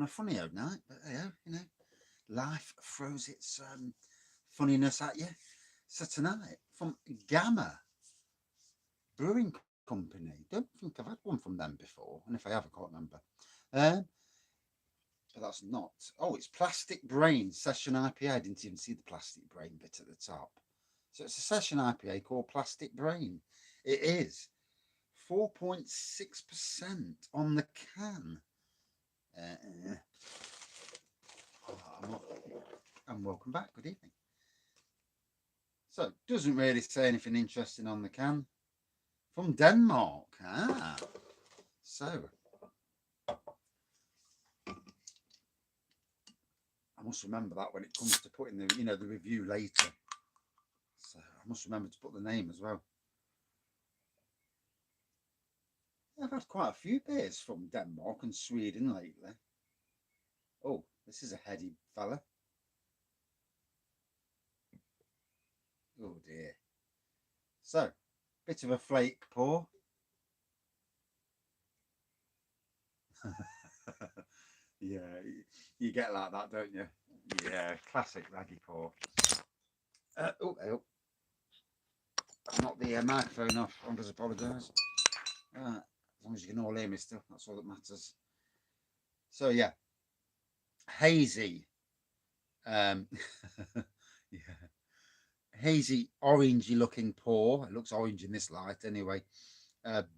on a funny old night. But you know, life throws its funniness at you. So tonight, from Gamma Brewing Company. Don't think I've had one from them before, and if I have, I can't remember. Um, but that's not. Oh, it's Plastic Brain Session IPA. I didn't even see the Plastic Brain bit at the top. So it's a session IPA called Plastic Brain. It is 4.6% on the can. Uh, and welcome back. Good evening. So it doesn't really say anything interesting on the can. From Denmark. So I must remember that when it comes to putting the review later. So I must remember to put the name as well. I've had quite a few beers from Denmark and Sweden lately. Oh, this is a heady fella. Oh dear. So, bit of a flake pour. Yeah, you get like that, don't you? Yeah, classic raggy pour. Oh, knocked the microphone off. I does apologise. As long as you can all hear me still, that's all that matters. So yeah, hazy. Yeah, hazy, orangey looking pour. It looks orange in this light anyway.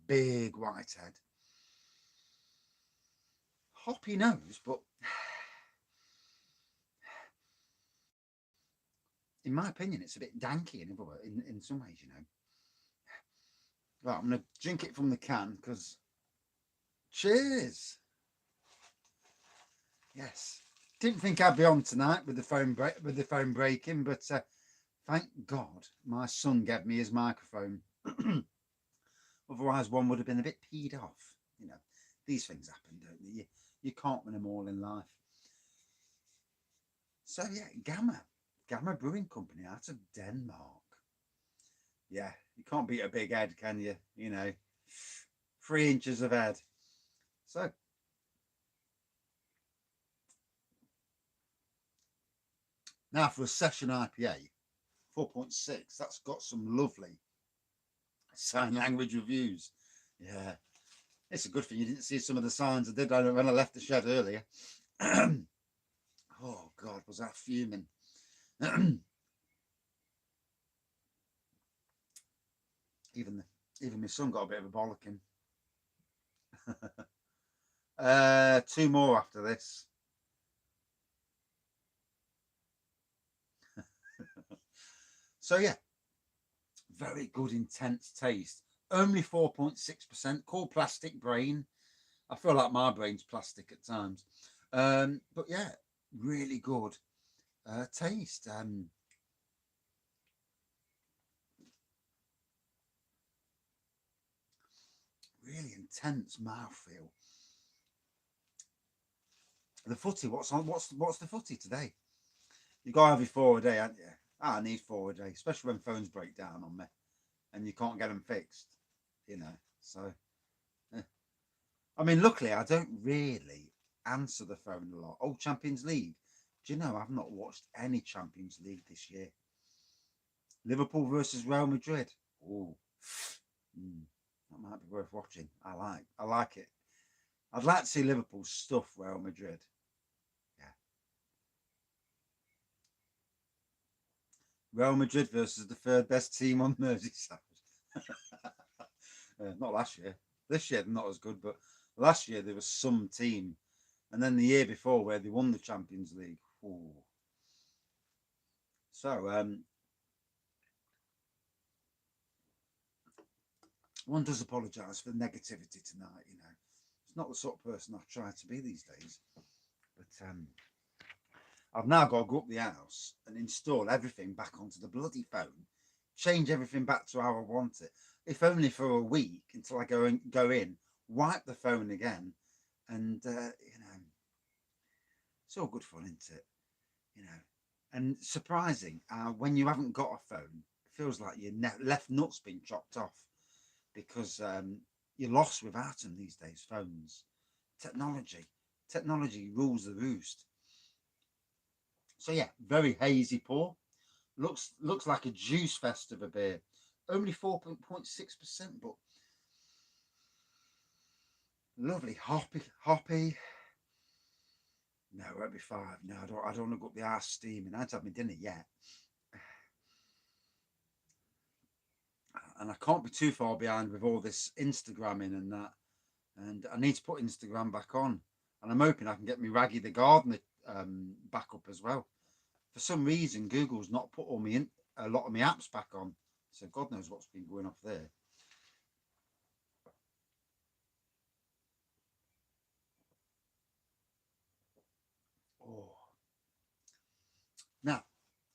Big white head. Hoppy nose, but in my opinion, it's a bit danky in some ways, you know. Right, I'm going to drink it from the can because cheers. Yes, didn't think I'd be on tonight with the phone breaking, but thank God my son gave me his microphone. Otherwise, one would have been a bit peed off. You know, these things happen, don't they? You can't win them all in life. So yeah, Gamma Brewing Company out of Denmark. Yeah, you can't beat a big head, can you? You know, 3 inches of head. So now for a session IPA, 4.6. That's got some lovely sign language reviews. Yeah, it's a good thing you didn't see some of the signs I did when I left the shed earlier. Oh God, was that fuming? even my son got a bit of a bollocking. 2 more after this. So yeah, very good intense taste. Only 4.6%. Called Plastic Brain. I feel like my brain's plastic at times. But yeah, really good taste. Really intense mouthfeel. The footy, what's the footy today? You got to have your 4 a day, haven't you? I need 4 a day, especially when phones break down on me and you can't get them fixed, you know. So, I mean, luckily, I don't really answer the phone a lot. Oh, Champions League. Do you know I've not watched any Champions League this year? Liverpool versus Real Madrid. Oh, that might be worth watching. I like it. I'd like to see Liverpool stuff Real Madrid. Yeah. Real Madrid versus the third best team on Merseyside. Not last year. This year, not as good, but last year there was some team. And then the year before where they won the Champions League. Ooh. So, one does apologise for the negativity tonight, you know. It's not the sort of person I try to be these days. But I've now got to go up the house and install everything back onto the bloody phone, change everything back to how I want it, if only for a week until I go in, wipe the phone again, and you know, it's all good fun, isn't it? You know, and surprising when you haven't got a phone, it feels like your left nut's been chopped off because you're lost without them these days. Phones, technology Technology rules the roost. So yeah, very hazy pour. Looks like a juice fest of a beer. Only 4.6%, but lovely hoppy. No, it won't be 5. No, I don't want to go up the arse steaming. I haven't had my dinner yet. And I can't be too far behind with all this Instagramming and that. And I need to put Instagram back on. And I'm hoping I can get me Raggy the Gardener back up as well. For some reason, Google's not put a lot of my apps back on. So God knows what's been going off there. Oh. Now,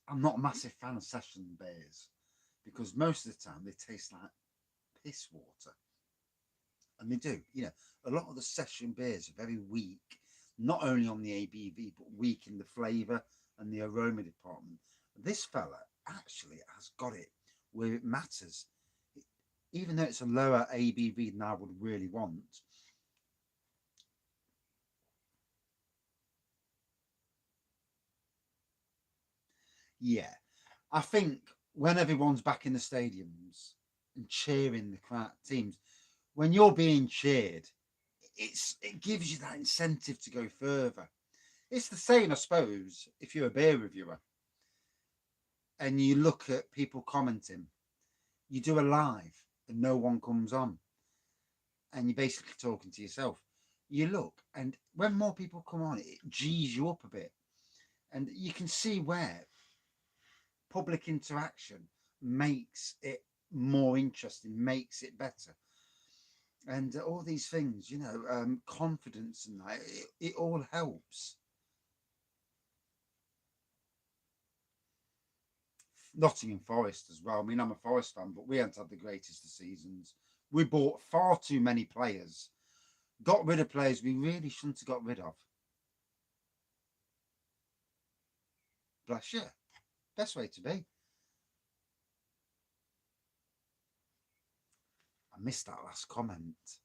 I'm not a massive fan of session beers because most of the time they taste like piss water. And they do. A lot of the session beers are very weak, not only on the ABV, but weak in the flavour and the aroma department. This fella actually has got it where it matters. Even though it's a lower ABV than I would really want, yeah, I think when everyone's back in the stadiums and cheering the crowd teams, when you're being cheered, it gives you that incentive to go further. It's the same, I suppose, if you're a beer reviewer and you look at people commenting, you do a live and no one comes on, and you're basically talking to yourself. You look, and when more people come on, it G's you up a bit, and you can see where public interaction makes it more interesting, makes it better. And all these things, confidence and that, it all helps. Nottingham Forest as well. I mean, I'm a Forest fan, but we haven't had the greatest of seasons. We bought far too many players, got rid of players we really shouldn't have got rid of. Bless you. Best way to be. I missed that last comment.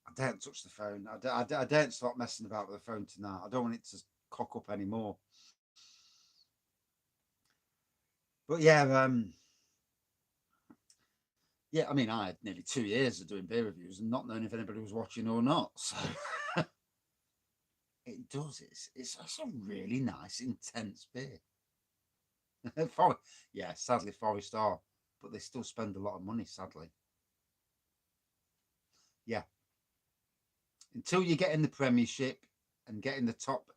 I don't touch the phone. I don't start messing about with the phone tonight. I don't want it to cock up anymore. But yeah, I mean, I had nearly 2 years of doing beer reviews and not knowing if anybody was watching or not. So it does. It's a really nice, intense beer. Yeah, sadly, Forest are, but they still spend a lot of money, sadly. Yeah. Until you get in the Premiership and get in the top,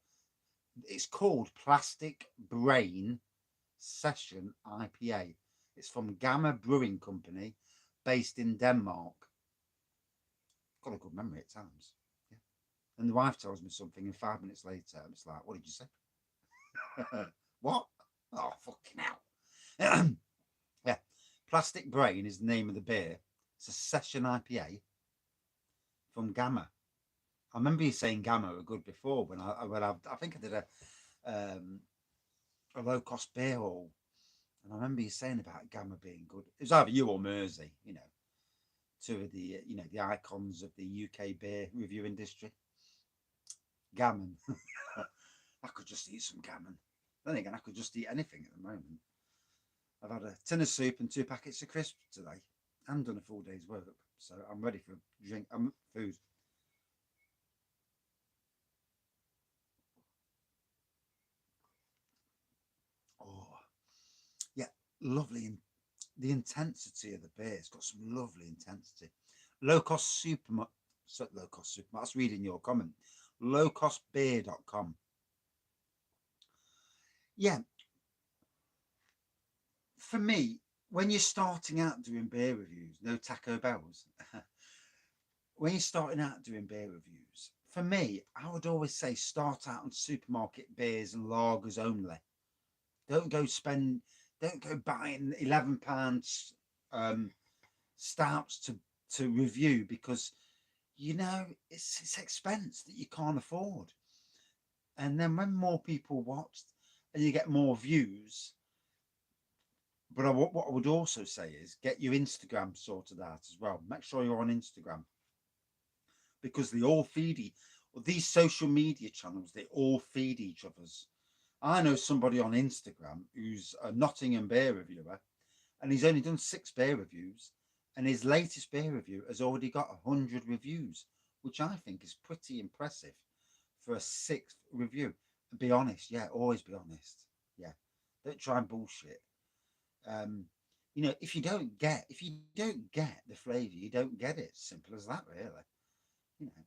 it's called Plastic Brain Session IPA. It's from Gamma Brewing Company, based in Denmark. Got a good memory at times. Yeah. And the wife tells me something, and 5 minutes later, it's like, "What did you say?" What? Oh, fucking hell. Yeah. Plastic Brain is the name of the beer. It's a session IPA from Gamma. I remember you saying Gamma were good before I think I did a low cost beer hall, and I remember you saying about Gamma being good. It was either you or Mersey, two of the the icons of the UK beer review industry. Gammon. I could just eat some gammon. Then again, I could just eat anything at the moment. I've had a tin of soup and 2 packets of crisps today, and done a full day's work, so I'm ready for food. Oh, yeah, lovely. And the intensity of the beer, it's got some lovely intensity. Low cost supermarket. Low cost supermarket. That's reading your comment. Lowcostbeer.com. Yeah, for me, when you're starting out doing beer reviews, no Taco Bells. When you're starting out doing beer reviews, for me, I would always say start out on supermarket beers and lagers only. Don't go spend. Don't go buying £11 stouts to review, because it's expense that you can't afford. And then when more people watch and you get more views, but what I would also say is get your Instagram sorted out as well. Make sure you're on Instagram, because Well, these social media channels, they all feed each other's. I know somebody on Instagram who's a Nottingham beer reviewer, and he's only done 6 beer reviews, and his latest beer review has already got 100 reviews, which I think is pretty impressive for a 6th review. Be honest, yeah, always be honest, yeah. Don't try and bullshit. Um, if you don't get the flavour, you don't get it. Simple as that, really. You know,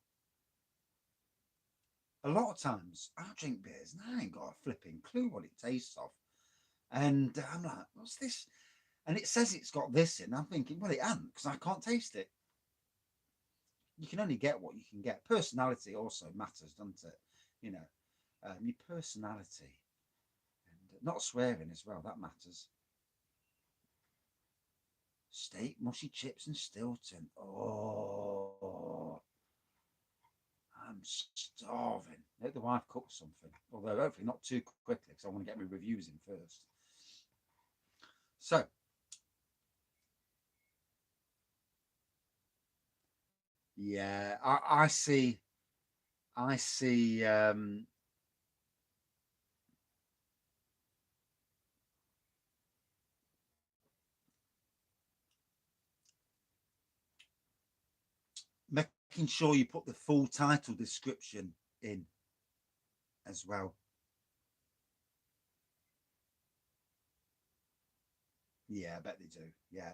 a lot of times I drink beers and I ain't got a flipping clue what it tastes of. And I'm like, what's this? And it says it's got this in. I'm thinking, well, it ain't because I can't taste it. You can only get what you can get. Personality also matters, doesn't it? You know, your personality and not swearing as well. That matters. Steak, mushy chips, and Stilton. Oh, I'm starving. Let the wife cook something. Although hopefully not too quickly because I want to get my reviews in first. So, yeah, I see. I see. Making sure you put the full title description in as well. Yeah, I bet they do. Yeah.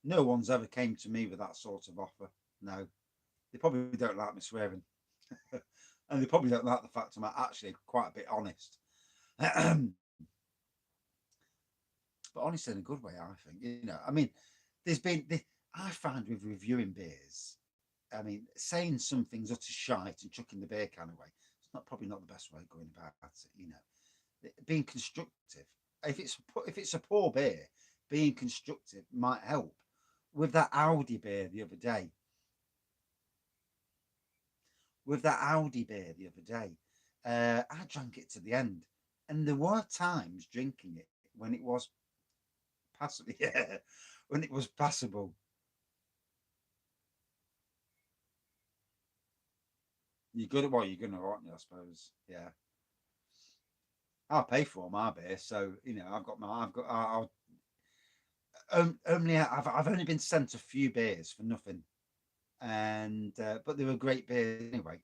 No one's ever came to me with that sort of offer. No. They probably don't like me swearing. And they probably don't like the fact I'm actually quite a bit honest. But honest in a good way, I think. I mean, there's been, I find with reviewing beers, I mean, saying something's utter shite and chucking the beer can away, it's not probably not the best way of going about it. Being constructive. If it's a poor beer, being constructive might help. With that Audi beer the other day, I drank it to the end, and there were times drinking it when it was passable. Yeah, when it was passable. You're good at what you're gonna, aren't you? I suppose. Yeah, I'll pay for my beer, so I've got, I've only been sent a few beers for nothing, and but they were great beers anyway,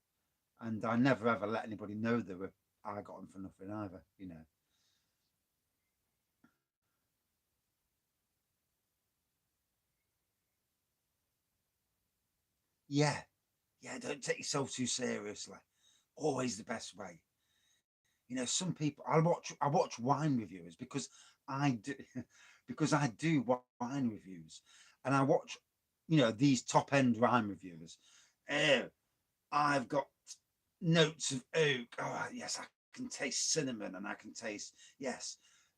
and I never ever let anybody know they were. I got them for nothing either. Yeah, yeah. Don't take yourself too seriously. Always the best way. Some people I watch wine reviewers because I do because I do wine reviews, and I watch these top end wine reviewers. Oh, I've got notes of oak. Oh yes, I can taste cinnamon, and I can taste, yes,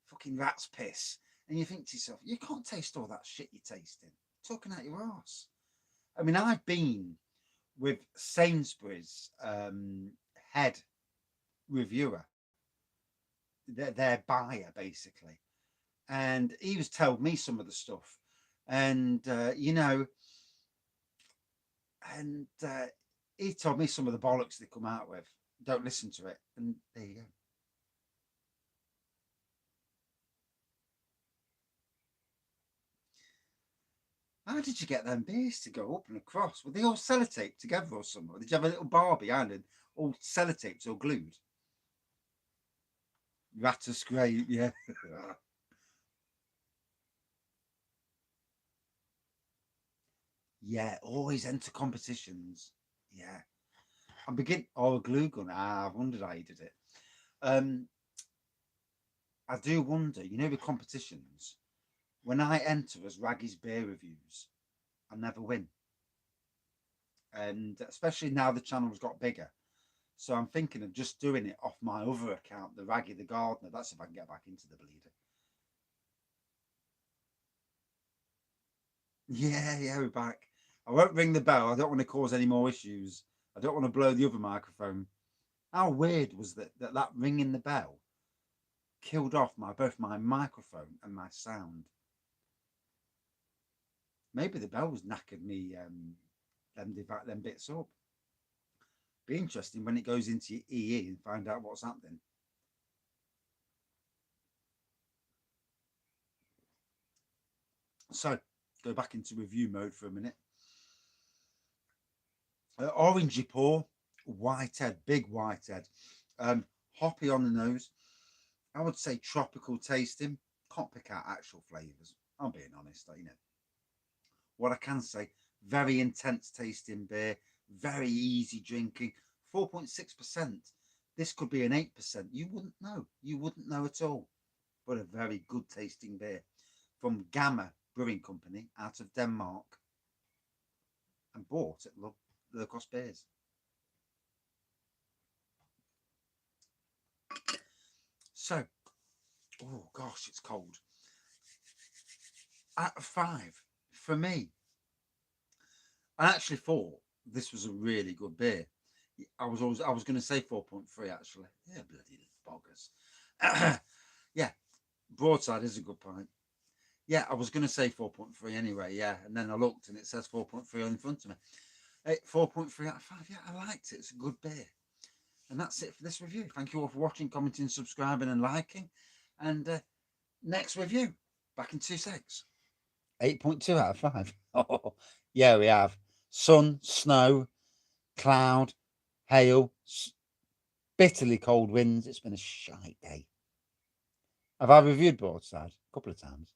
fucking rat's piss. And you think to yourself, you can't taste all that shit you're tasting. Talking out your ass. I mean, I've been with Sainsbury's head reviewer, their buyer basically, and he was telling me some of the stuff, and and he told me some of the bollocks they come out with. Don't listen to it, and there you go. How did you get them beers to go up and across? Were they all sellotaped together or something? Did you have a little bar behind and all sellotaped or glued? Rat scrape, yeah. Yeah, always enter competitions. Yeah. a glue gun. I wondered how you did it. Um, I do wonder, with competitions, when I enter as Raggy's beer reviews, I never win. And especially now the channel's got bigger. So I'm thinking of just doing it off my other account, the Raggy the Gardener. That's if I can get back into the bleeder. Yeah, yeah, we're back. I won't ring the bell. I don't want to cause any more issues. I don't want to blow the other microphone. How weird was that ringing the bell killed off both my microphone and my sound. Maybe the bell was knackered me them bits up. Be interesting when it goes into your EE and find out what's happening. So go back into review mode for a minute. Orangey pour, whitehead, big whitehead, hoppy on the nose. I would say tropical tasting. Can't pick out actual flavours. I'm being honest, you know. What I can say, very intense tasting beer, very easy drinking. 4.6%. This could be an 8%. You wouldn't know. You wouldn't know at all. But a very good tasting beer from Gamma Brewing Company out of Denmark and bought at low cost beers. So, oh gosh, it's cold. Out of 5 for me. I actually thought this was a really good beer. I was going to say 4.3 actually. Yeah, bloody boggers. Yeah, Broadside is a good pint. Yeah, I was going to say 4.3 anyway. Yeah, and then I looked and it says 4.3 in front of me. 4.3 out of 5. Yeah, I liked it. It's a good beer. And that's it for this review. Thank you all for watching, commenting, subscribing, and liking. And next review, back in 2 seconds. 8.2 out of 5. Oh, yeah, we have sun, snow, cloud, hail, bitterly cold winds. It's been a shite day. Have I reviewed Broadside? A couple of times.